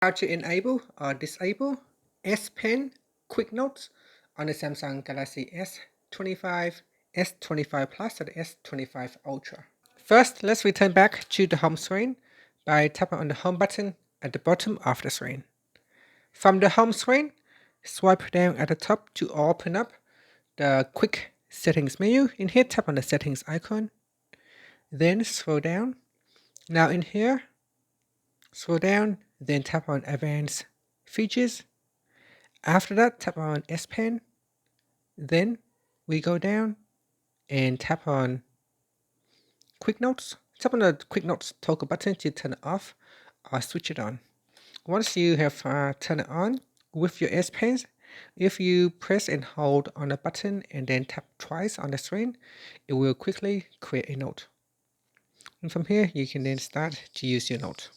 How to enable or disable S Pen Quick Notes on the Samsung Galaxy S25, S25 Plus, and S25 Ultra. First, let's return back to the home screen by tapping on the home button at the bottom of the screen. From the home screen, swipe down at the top to open up the quick settings menu. In here, tap on the settings icon. Then scroll down. Now in here, scroll down, then tap on advanced features. After that, tap on S Pen. Then we go down and tap on Quick Notes. Tap on the Quick Notes toggle button to turn it off or switch it on. Once you have turned it on with your S Pens, if you press and hold on the button and then tap twice on the screen, it will quickly create a note. And from here, you can then start to use your note.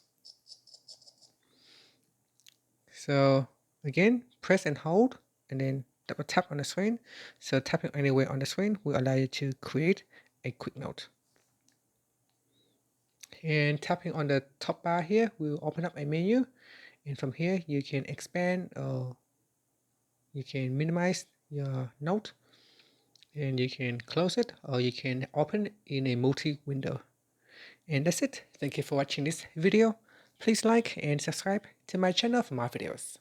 So again, press and hold and then double tap on the screen. So tapping anywhere on the screen will allow you to create a quick note. And tapping on the top bar here will open up a menu, and from here you can expand or you can minimize your note, and you can close it or you can open in a multi window. And that's it. Thank you for watching this video. Please like and subscribe to my channel for more videos.